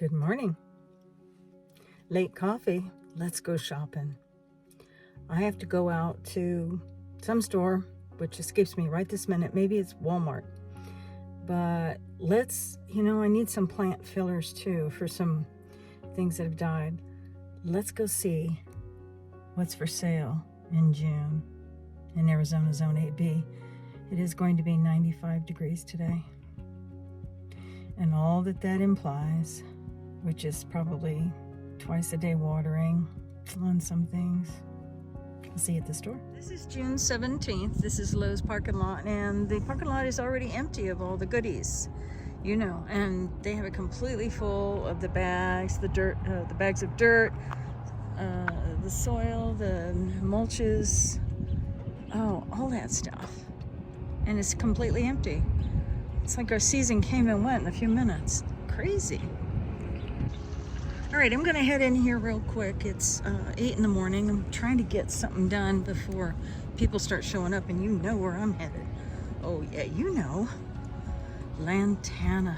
Good morning. Late coffee. Let's go shopping. I have to go out to some store, which escapes me right this minute. Maybe it's Walmart. But I need some plant fillers too for some things that have died. Let's go see what's for sale in June in Arizona Zone 8B. It is going to be 95 degrees today. And all that implies, which is probably twice a day watering on some things. I'll see you at the store. This is June 17th. This is Lowe's parking lot, and the parking lot is already empty of all the goodies, and they have it completely full of the bags, the bags of dirt, the soil, the mulches, all that stuff. And it's completely empty. It's like our season came and went in a few minutes. Crazy. All right, I'm gonna head in here real quick. It's 8 in the morning. I'm trying to get something done before people start showing up, and you know where I'm headed. Oh yeah, Lantana.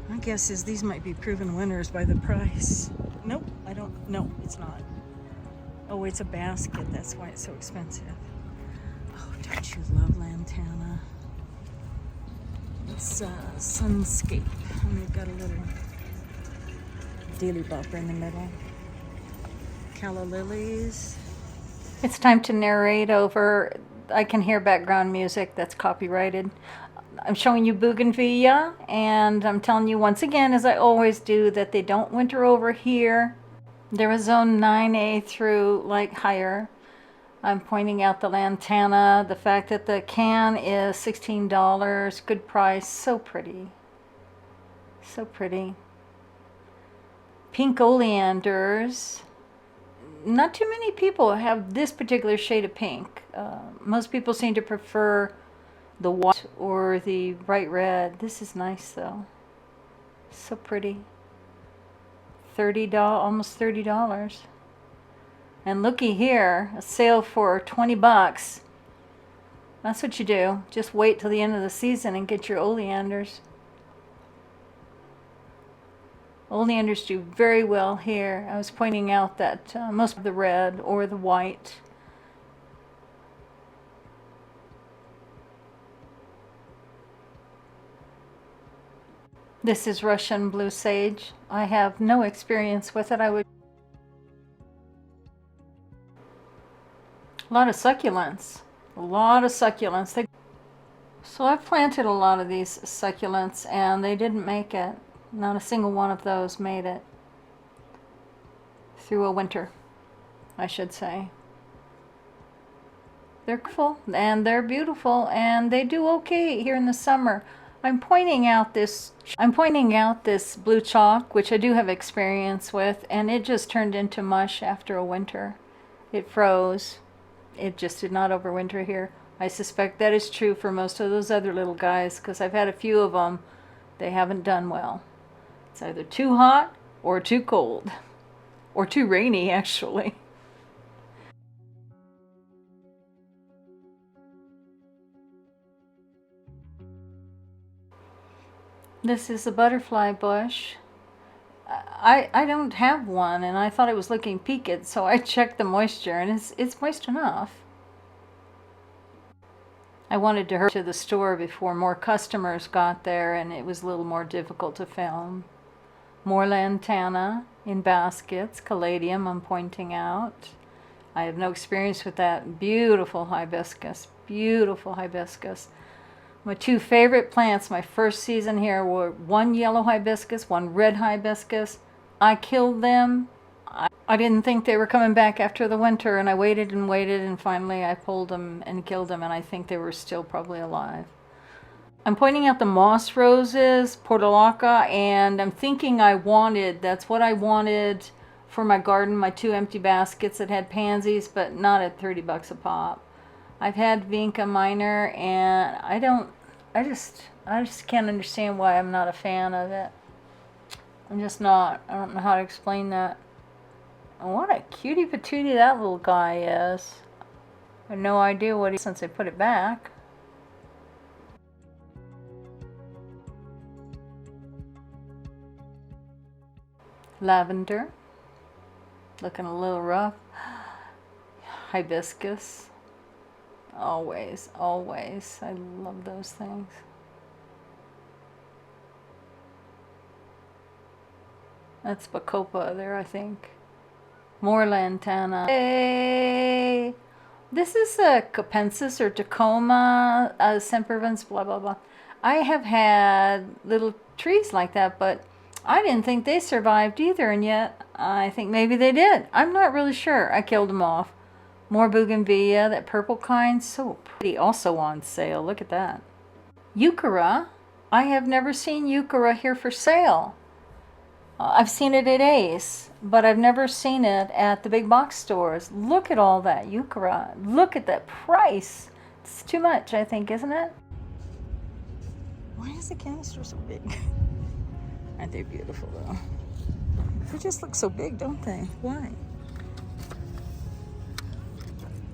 My guess is these might be proven winners by the price. Nope, no, it's not. Oh, it's a basket, that's why it's so expensive. Oh, don't you love Lantana? It's Sunscape, and they've got a little daily bopper in the middle. Calla lilies. It's time to narrate over. I can hear background music that's copyrighted. I'm showing you bougainvillea, and I'm telling you once again, as I always do, that they don't winter over here. There was zone 9A through higher. I'm pointing out the lantana, the fact that the can is $16, good price, so pretty. So pretty. Pink oleanders. Not too many people have this particular shade of pink. Most people seem to prefer the white or the bright red. This is nice though. So pretty. Almost $30. And looky here, a sale for 20 bucks. That's what you do. Just wait till the end of the season and get your oleanders. Oleanders do very well here. I was pointing out that most of the red or the white. This is Russian blue sage. I have no experience with it. A lot of succulents. So I've planted a lot of these succulents and they didn't make it. Not a single one of those made it through a winter, I should say. They're full and they're beautiful and they do okay here in the summer. I'm pointing out this blue chalk, which I do have experience with, and it just turned into mush after a winter. It froze. It just did not overwinter here. I suspect that is true for most of those other little guys because I've had a few of them. They haven't done well. It's either too hot or too cold or too rainy, actually. This is a butterfly bush. I don't have one, and I thought it was looking peaked, so I checked the moisture, and it's moist enough. I wanted to hurry to the store before more customers got there, and it was a little more difficult to film. More lantana in baskets, caladium I'm pointing out. I have no experience with that. Beautiful hibiscus, beautiful hibiscus. My two favorite plants my first season here were one yellow hibiscus, one red hibiscus. I killed them. I didn't think they were coming back after the winter, and I waited and waited, and finally I pulled them and killed them, and I think they were still probably alive. I'm pointing out the moss roses, portulaca, and I'm thinking that's what I wanted for my garden, my two empty baskets that had pansies, but not at 30 bucks a pop. I've had Vinca minor, and I just can't understand why I'm not a fan of it. I'm just not. I don't know how to explain that. And what a cutie patootie that little guy is. I have no idea what he is since I put it back. Lavender, looking a little rough. Hibiscus, always, always. I love those things. That's Bacopa there, I think. More lantana. Hey! This is a Capensis or Tacoma, sempervens, blah, blah, blah. I have had little trees like that, but I didn't think they survived either, and yet I think maybe they did. I'm not really sure. I killed them off. More bougainvillea, that purple kind, so pretty. Also on sale, look at that. Euchera. I have never seen Euchera here for sale. I've seen it at Ace, but I've never seen it at the big box stores. Look at all that Euchera. Look at that price. It's too much, I think, isn't it? Why is the canister so big? Aren't they beautiful, though? They just look so big, don't they? Why?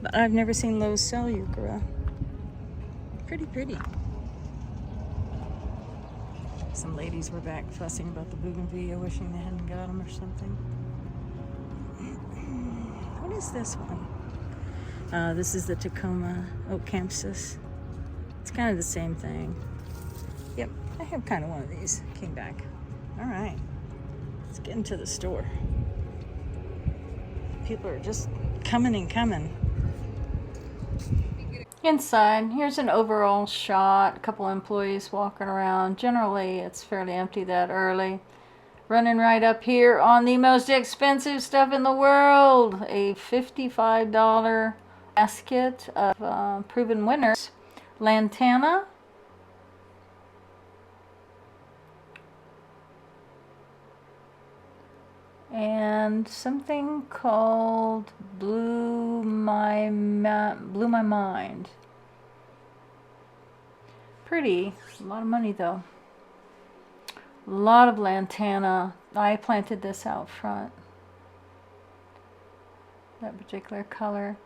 But I've never seen Lowe sell Euchera. Pretty pretty. Some ladies were back fussing about the bougainvillea, wishing they hadn't got them or something. What is this one? This is the Tacoma Ocampsis. It's kind of the same thing. Yep, I have kind of one of these. Came back. All right, let's get into the store. People are just coming and coming. Inside, here's an overall shot. A couple employees walking around. Generally, it's fairly empty that early. Running right up here on the most expensive stuff in the world. A $55 basket of proven winners. Lantana. And something called Blew My Mind. Pretty. A lot of money though. A lot of lantana. I planted this out front. That particular color.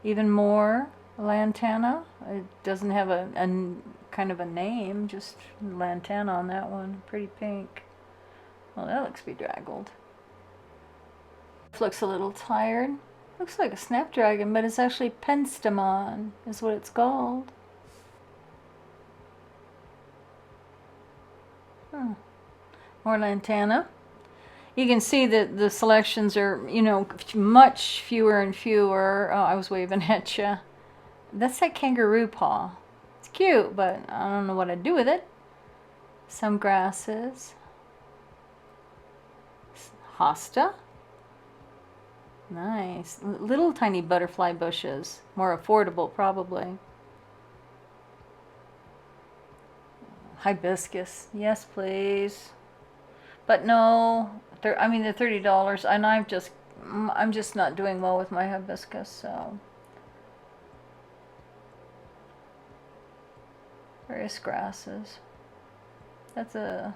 Even more lantana. It doesn't have a kind of a name, just lantana on that one. Pretty pink. Well, that looks bedraggled. Looks a little tired. Looks like a snapdragon, but it's actually penstemon is what it's called. More lantana. You can see that the selections are, you know, much fewer and fewer. Oh, I was waving at you. That's that kangaroo paw. It's cute, but I don't know what I'd do with it. Some grasses. Hosta. Nice. Little tiny butterfly bushes. More affordable, probably. Hibiscus. Yes, please. But no, I mean, they're $30, and I'm just not doing well with my hibiscus, so. Various grasses. That's a.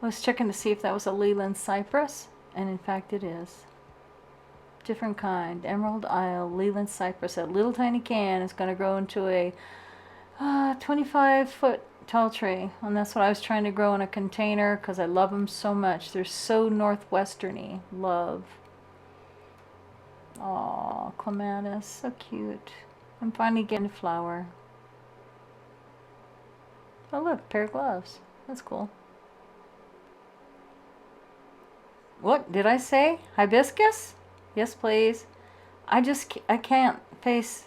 I was checking to see if that was a Leland cypress. And in fact it is. Different kind. Emerald Isle, Leland cypress. That little tiny can is going to grow into a 25-foot tall tree. And that's what I was trying to grow in a container because I love them so much. They're so northwesterny. Love. Aw, clematis. So cute. I'm finally getting a flower. Oh look, a pair of gloves. That's cool. What did I say? Hibiscus? Yes, please. I can't face.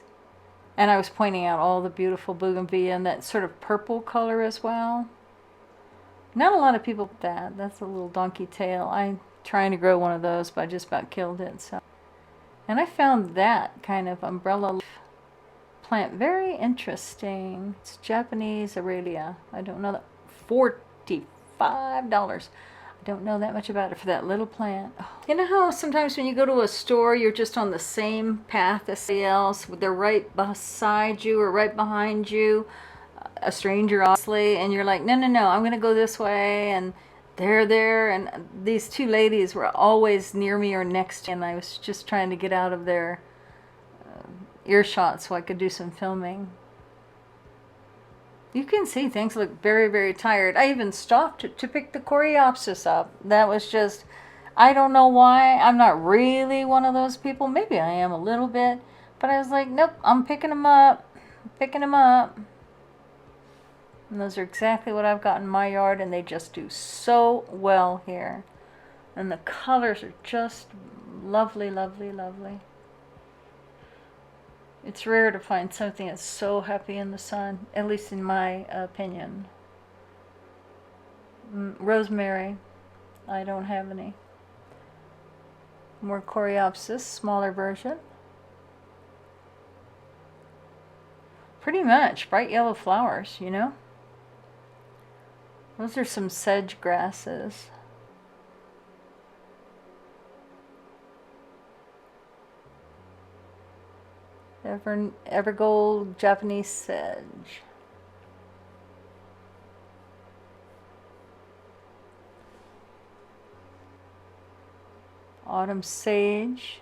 And I was pointing out all the beautiful bougainvillea and that sort of purple color as well. Not a lot of people put that. That's a little donkey tail. I'm trying to grow one of those, but I just about killed it. So, and I found that kind of umbrella leaf plant very interesting. It's Japanese Aurelia. I don't know that. $45. Don't know that much about it for that little plant. Oh. You know how sometimes when you go to a store, you're just on the same path as somebody else. They're right beside you or right behind you, a stranger obviously, and you're like, no, I'm going to go this way, and they're there, and these two ladies were always near me or next to me, and I was just trying to get out of their earshot so I could do some filming. You can see things look very, very tired. I even stopped to pick the Coreopsis up. That was just, I don't know why. I'm not really one of those people. Maybe I am a little bit. But I was like, nope, I'm picking them up. Picking them up. And those are exactly what I've got in my yard. And they just do so well here. And the colors are just lovely, lovely, lovely. It's rare to find something that's so happy in the sun, at least in my opinion. Rosemary, I don't have any. More Coreopsis, smaller version. Pretty much bright yellow flowers, you know. Those are some sedge grasses. Evergold Japanese sedge. Autumn sage.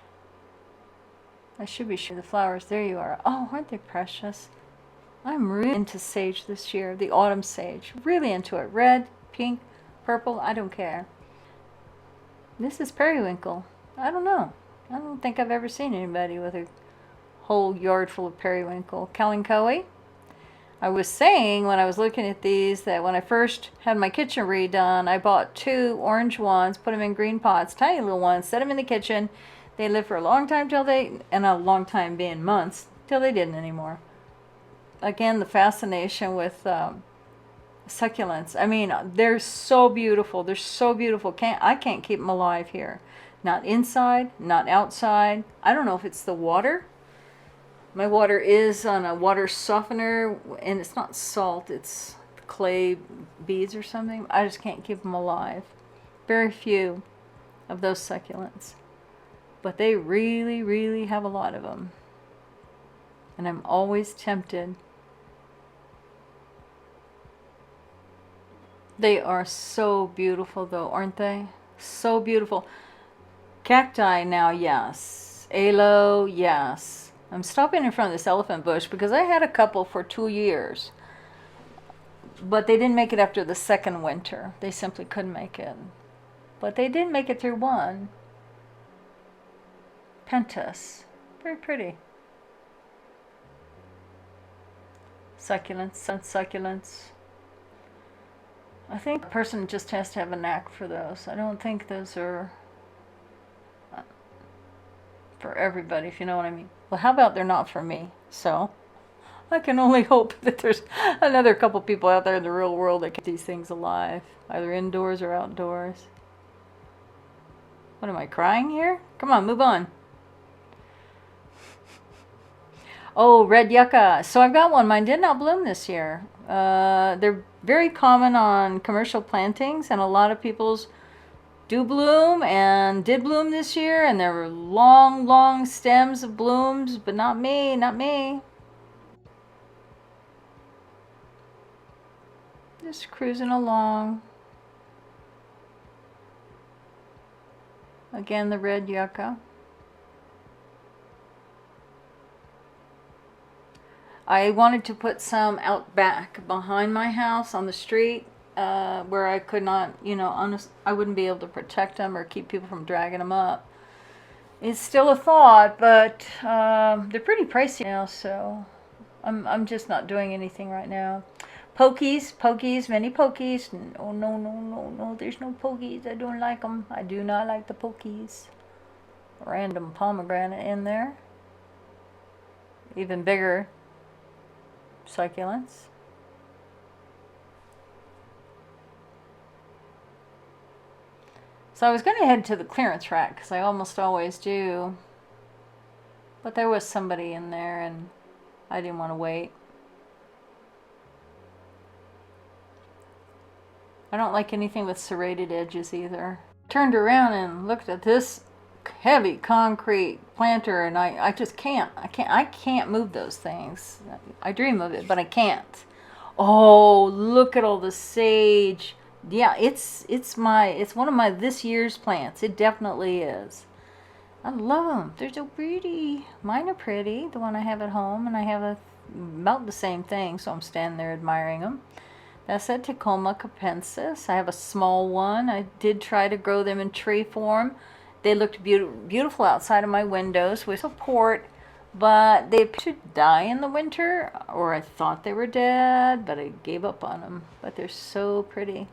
I should be showing the flowers. There you are. Oh, aren't they precious? I'm really into sage this year. The autumn sage. Really into it. Red, pink, purple. I don't care. This is periwinkle. I don't know. I don't think I've ever seen anybody with a whole yard full of periwinkle. Kalanchoe. I was saying when I was looking at these that when I first had my kitchen redone, I bought 2 orange ones, put them in green pots, tiny little ones, set them in the kitchen. They lived for a long time till they, and a long time being months, till they didn't anymore. Again, the fascination with succulents. I mean, they're so beautiful. They're so beautiful. I can't keep them alive here. Not inside, not outside. I don't know if it's the water. My water is on a water softener, and it's not salt, it's clay beads or something. I just can't keep them alive. Very few of those succulents. But they really, really have a lot of them. And I'm always tempted. They are so beautiful though, aren't they? So beautiful. Cacti now, yes. Aloe, yes. I'm stopping in front of this elephant bush because I had a couple for 2 years. But they didn't make it after the second winter. They simply couldn't make it. But they did make it through one. Pentas. Very pretty. Succulents, succulents. I think a person just has to have a knack for those. I don't think those are for everybody, if you know what I mean. Well, how about they're not for me? So I can only hope that there's another couple people out there in the real world that keep these things alive, either indoors or outdoors. What am I, crying here? Come on, move on. Oh, red yucca. So I've got one. Mine did not bloom this year. They're very common on commercial plantings, and a lot of people's do bloom and did bloom this year, and there were long, long stems of blooms, but not me, not me. Just cruising along. Again, the red yucca. I wanted to put some out back behind my house on the street. Where I could not, you know, I wouldn't be able to protect them or keep people from dragging them up. It's still a thought, but they're pretty pricey now, so I'm just not doing anything right now. Pokies, many pokies. No, no, no, no, no, there's no pokies. I don't like them. I do not like the pokies. Random pomegranate in there. Even bigger succulents. So I was going to head to the clearance rack because I almost always do. But there was somebody in there and I didn't want to wait. I don't like anything with serrated edges either. Turned around and looked at this heavy concrete planter and I just can't. I can't move those things. I dream of it, but I can't. Oh, look at all the sage. Yeah, it's one of my this year's plants. It definitely is. I love them. They're so pretty. Mine are pretty, the one I have at home, and I have a about the same thing, so I'm standing there admiring them. That's a Tacoma capensis. I have a small one. I did try to grow them in tree form. They looked beautiful outside of my windows with support, but they appear to die in the winter, or I thought they were dead, but I gave up on them. But they're so pretty.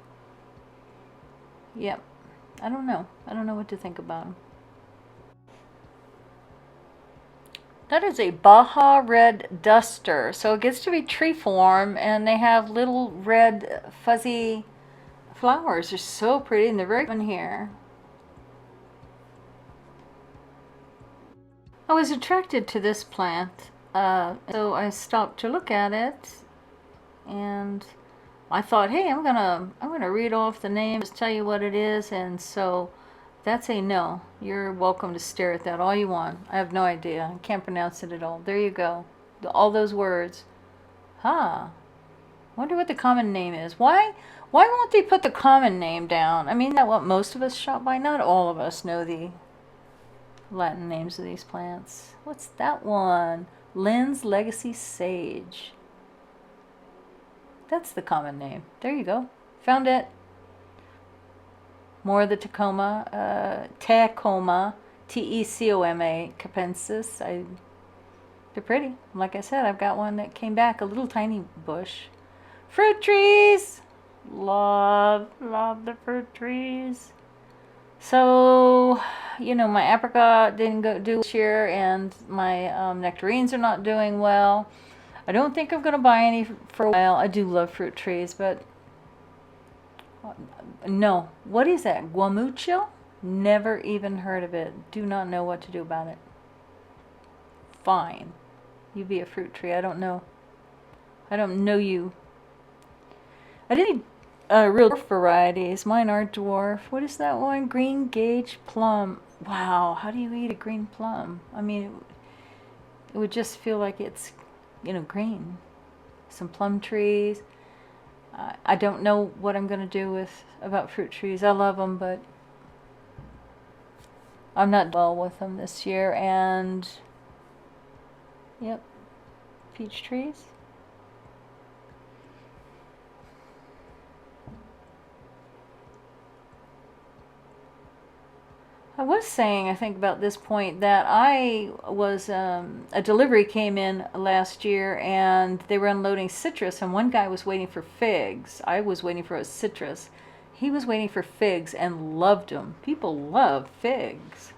Yep. I don't know. I don't know what to think about them. That is a Baja Red Duster. So it gets to be tree form, and they have little red fuzzy flowers. They're so pretty, and they're very fun here. I was attracted to this plant, so I stopped to look at it, and I thought, hey, I'm gonna read off the name, just tell you what it is, and so that's a no. You're welcome to stare at that all you want. I have no idea. I can't pronounce it at all. There you go. All those words. Huh. Wonder what the common name is. Why won't they put the common name down? I mean, isn't that what most of us shop by? Not all of us know the Latin names of these plants. What's that one? Lynn's Legacy Sage. That's the common name. There you go. Found it. More of the Tacoma, Tecoma, T-E-C-O-M-A, capensis. They're pretty. Like I said, I've got one that came back, a little tiny bush. Fruit trees! Love the fruit trees. So, you know, my apricot didn't do this year, and my nectarines are not doing well. I don't think I'm going to buy any for a while. I do love fruit trees, but no. What is that? Guamuchil? Never even heard of it. Do not know what to do about it. Fine. You be a fruit tree. I don't know. I don't know you. I didn't real dwarf varieties. Mine are dwarf. What is that one? Green Gage Plum. Wow. How do you eat a green plum? I mean, it would just feel like it's, you know, green. Some plum trees. I don't know what I'm going to do about fruit trees. I love them, but I'm not well with them this year. And yep, peach trees. I was saying, I think about this point, that I was, a delivery came in last year, and they were unloading citrus, and one guy was waiting for figs. I was waiting for a citrus. He was waiting for figs and loved them. People love figs.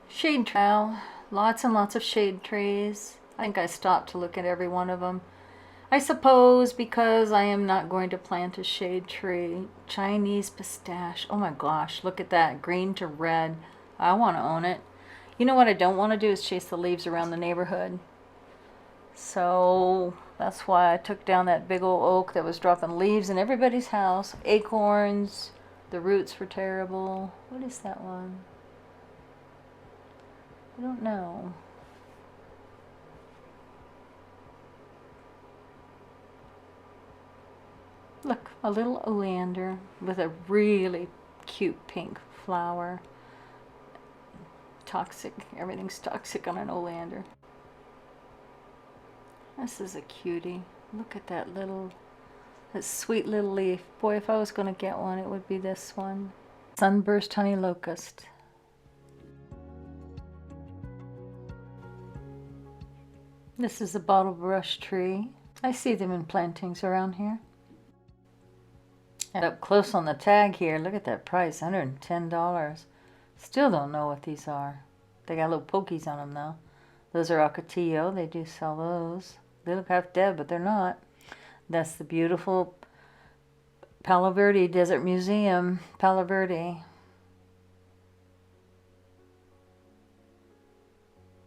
Shade tree. Lots and lots of shade trees. I think I stopped to look at every one of them. I suppose because I am not going to plant a shade tree. Chinese pistache. Oh my gosh, look at that. Green to red. I want to own it. You know what I don't want to do is chase the leaves around the neighborhood. So that's why I took down that big old oak that was dropping leaves in everybody's house. Acorns. The roots were terrible. What is that one? I don't know. Look, a little oleander with a really cute pink flower. Toxic. Everything's toxic on an oleander. This is a cutie. Look at that sweet little leaf. Boy, if I was going to get one, it would be this one. Sunburst honey locust. This is a bottle brush tree. I see them in plantings around here. And up close on the tag here, look at that price, $110. Still don't know what these are. They got little pokies on them though. Those are Ocotillo. They do sell those. They look half dead, but they're not. That's the beautiful Palo Verde Desert Museum. Palo Verde.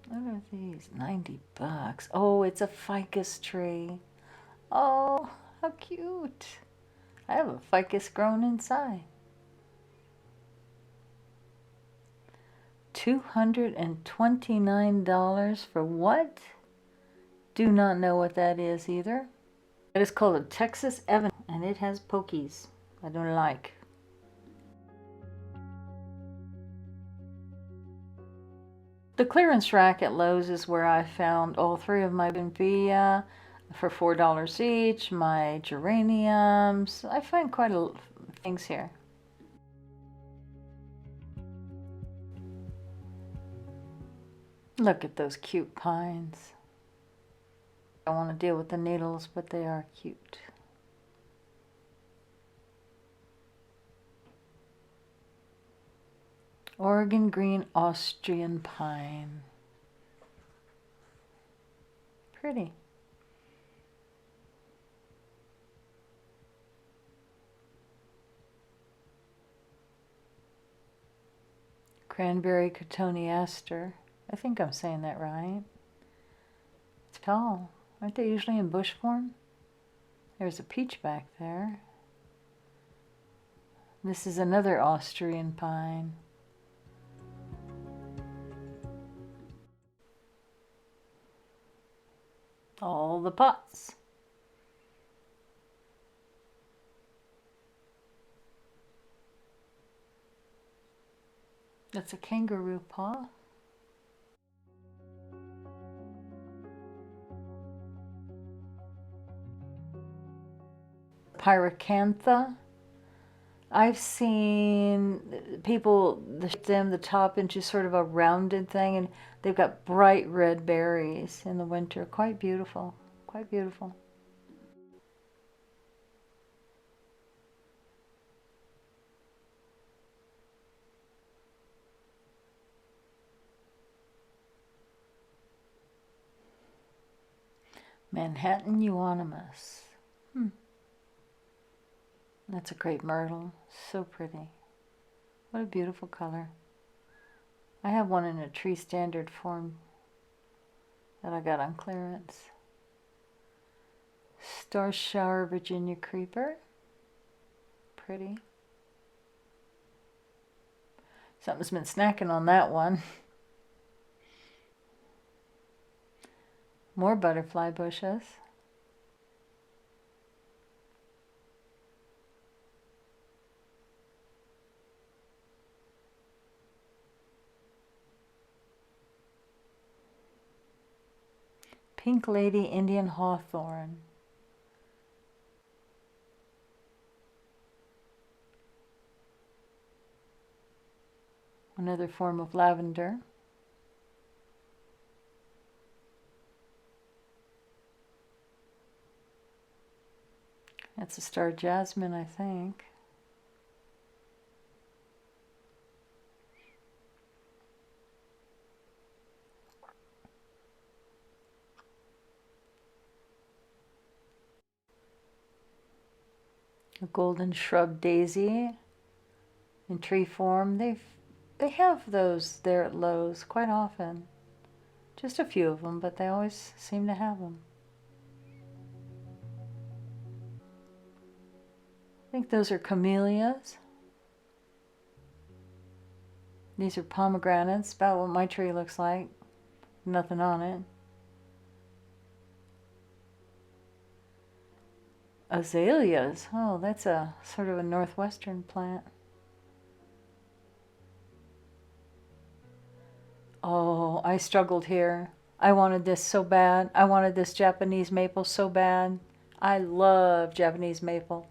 What are these? 90 bucks. Oh, it's a ficus tree. Oh, how cute. I have a ficus grown inside. $229 for what? Do not know what that is either. It is called a Texas Evan, and it has pokies. I don't like. The clearance rack at Lowe's is where I found all three of my bougainvillea for $4 each, my geraniums. I find quite a lot of things here. Look at those cute pines. I don't want to deal with the needles, but they are cute. Oregon green Austrian pine. Pretty. Cranberry cotoneaster. I think I'm saying that right. It's tall. Aren't they usually in bush form? There's a peach back there. This is another Austrian pine. All the pots. That's a kangaroo paw. Pyracantha. I've seen people the top into sort of a rounded thing, and they've got bright red berries in the winter. Quite beautiful. Quite beautiful. Manhattan euonymus. That's a great myrtle. So pretty. What a beautiful color. I have one in a tree standard form that I got on clearance. Star Shower Virginia Creeper. Pretty. Something's been snacking on that one. More butterfly bushes. Pink Lady Indian Hawthorn. Another form of lavender. That's a star jasmine, I think. A golden shrub daisy in tree form. They have those there at Lowe's quite often. Just a few of them, but they always seem to have them. I think those are camellias. These are pomegranates, about what my tree looks like. Nothing on it. Azaleas. Oh, that's a sort of a northwestern plant. Oh, I struggled here. I wanted this so bad. I wanted this Japanese maple so bad. I love Japanese maple.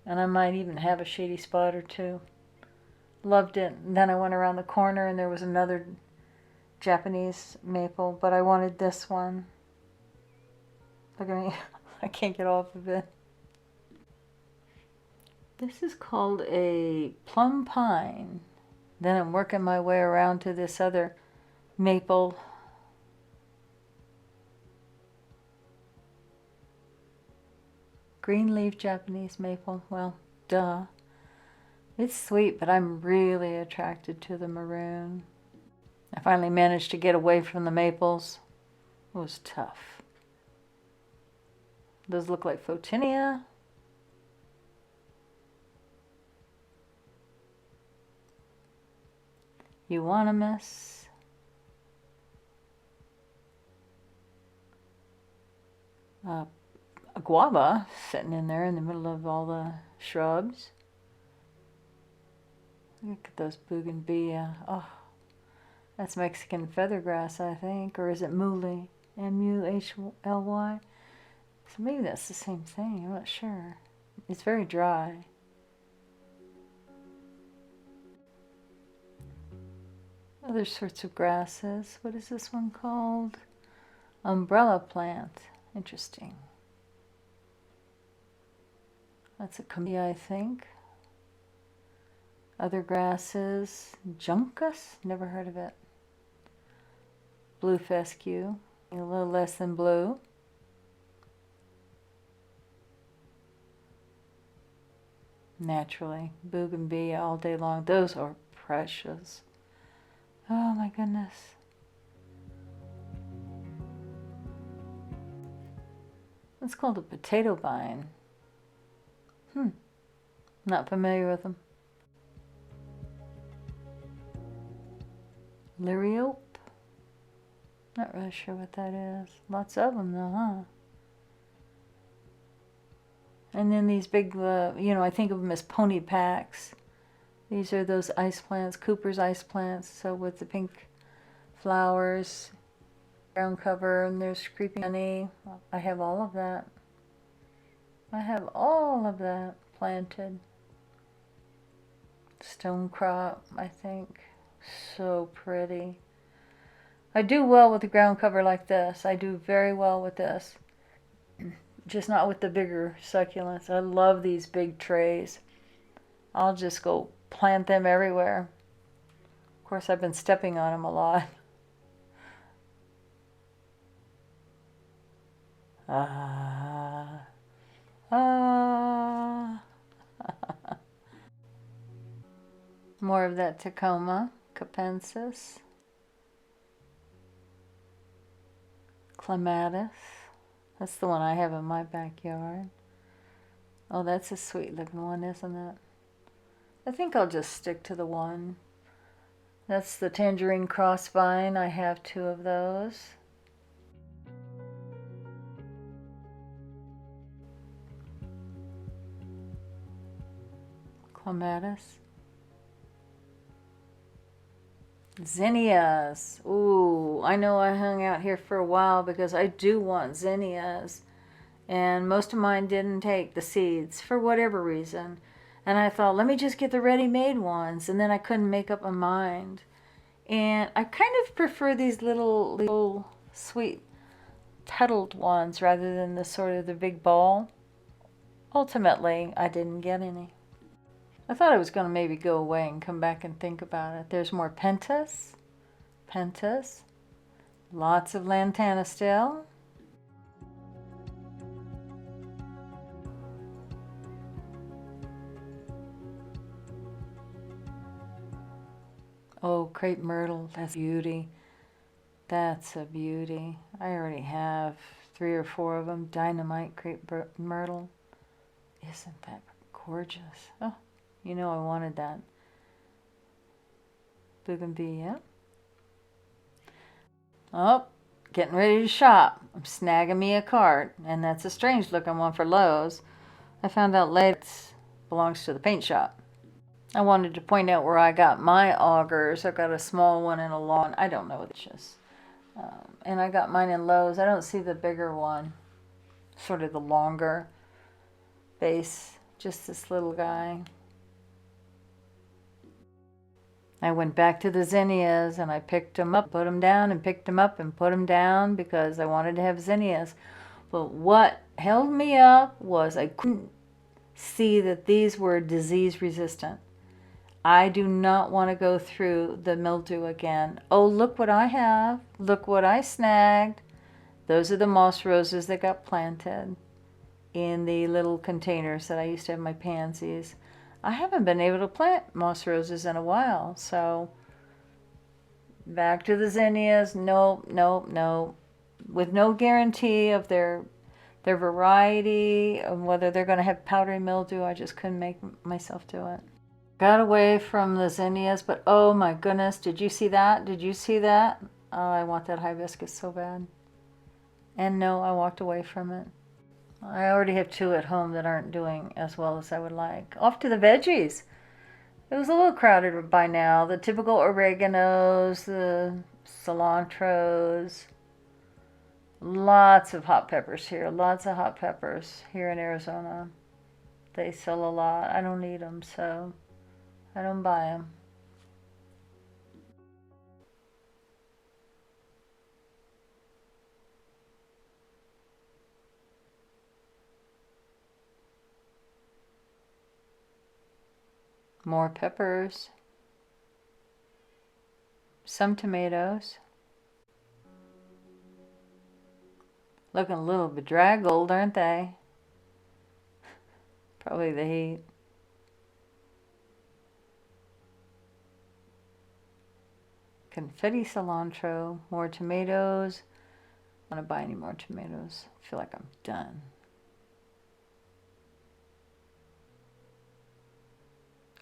And I might even have a shady spot or two. Loved it. And then I went around the corner and there was another Japanese maple, but I wanted this one. Look at me. I can't get off of it. This is called a plum pine. Then I'm working my way around to this other maple. Green leaf Japanese maple. Well, duh. It's sweet, but I'm really attracted to the maroon. I finally managed to get away from the maples. It was tough. Those look like Photinia. Euonymus. A guava sitting in there in the middle of all the shrubs. Look at those bougainvillea. Oh, That's Mexican feathergrass, I think. Or is it muhly? M-U-H-L-Y? So maybe that's the same thing. I'm not sure. It's very dry. Other sorts of grasses. What is this one called? Umbrella plant. Interesting. That's a camellia, I think. Other grasses. Juncus? Never heard of it. Blue fescue. A little less than blue. Naturally. Bougainvillea all day long. Those are precious. Oh my goodness. It's called a potato vine. Not familiar with them. Liriope? Not really sure what that is. Lots of them though, huh? And then these big, I think of them as pony packs. These are those ice plants, Cooper's ice plants. So with the pink flowers, ground cover, and there's creeping honey. I have all of that. I have all of that planted. Stone crop, I think. So pretty. I do well with the ground cover like this. I do very well with this. Just not with the bigger succulents. I love these big trays. I'll just go plant them everywhere. Of course, I've been stepping on them a lot. More of that Tacoma, capensis. Clematis. That's the one I have in my backyard. Oh, that's a sweet looking one, isn't it? I think I'll just stick to the one. That's the tangerine crossvine. I have 2 of those. Clematis. Zinnias. Ooh, I know I hung out here for a while because I do want zinnias. And most of mine didn't take the seeds for whatever reason. And I thought, let me just get the ready-made ones. And then I couldn't make up my mind. And I kind of prefer these little sweet petaled ones rather than the sort of the big ball. Ultimately, I didn't get any. I thought I was going to maybe go away and come back and think about it. There's more pentas. Pentas. Lots of lantana still. Oh, crepe myrtle. That's a beauty. That's a beauty. I already have 3 or 4 of them. Dynamite crepe myrtle. Isn't that gorgeous? Oh. You know I wanted that. Bougainvillea. Oh, getting ready to shop. I'm snagging me a cart, and that's a strange looking one for Lowe's. I found out later it belongs to the paint shop. I wanted to point out where I got my augers. I got a small one and a long. I don't know which is. And I got mine in Lowe's. I don't see the bigger one. Sort of the longer base. Just this little guy. I went back to the zinnias and I picked them up, put them down, and picked them up and put them down because I wanted to have zinnias. But what held me up was I couldn't see that these were disease resistant. I do not want to go through the mildew again. Oh, look what I have. Look what I snagged. Those are the moss roses that got planted in the little containers that I used to have my pansies. I haven't been able to plant moss roses in a while, so back to the zinnias. No. With no guarantee of their variety, of whether they're going to have powdery mildew, I just couldn't make myself do it. Got away from the zinnias, but oh my goodness, did you see that? Did you see that? Oh, I want that hibiscus so bad. And no, I walked away from it. I already have 2 at home that aren't doing as well as I would like. Off to the veggies. It was a little crowded by now. The typical oreganos, the cilantros, lots of hot peppers here. Lots of hot peppers here in Arizona. They sell a lot. I don't need them, so I don't buy them. More peppers. Some tomatoes. Looking a little bedraggled, aren't they? Probably the heat. Confetti cilantro. More tomatoes. I don't want to buy any more tomatoes. I feel like I'm done.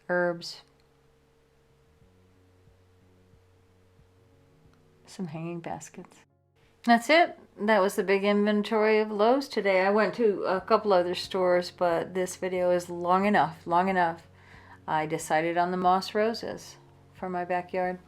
Herbs. Some hanging baskets. That's it. That was the big inventory of Lowe's today. I went to a couple other stores, but this video is long enough. I decided on the moss roses for my backyard.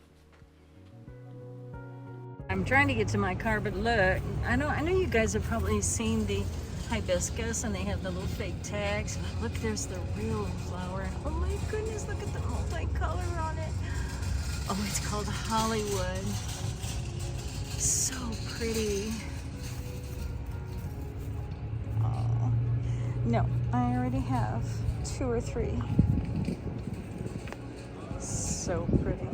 I'm trying to get to my car, but look, I know you guys have probably seen the hibiscus and they have the little fake tags. Look, there's the real flower. Oh my goodness, look at the multicolor on it. Oh, it's called Hollywood. So pretty. Oh, no, I already have 2 or 3. So pretty.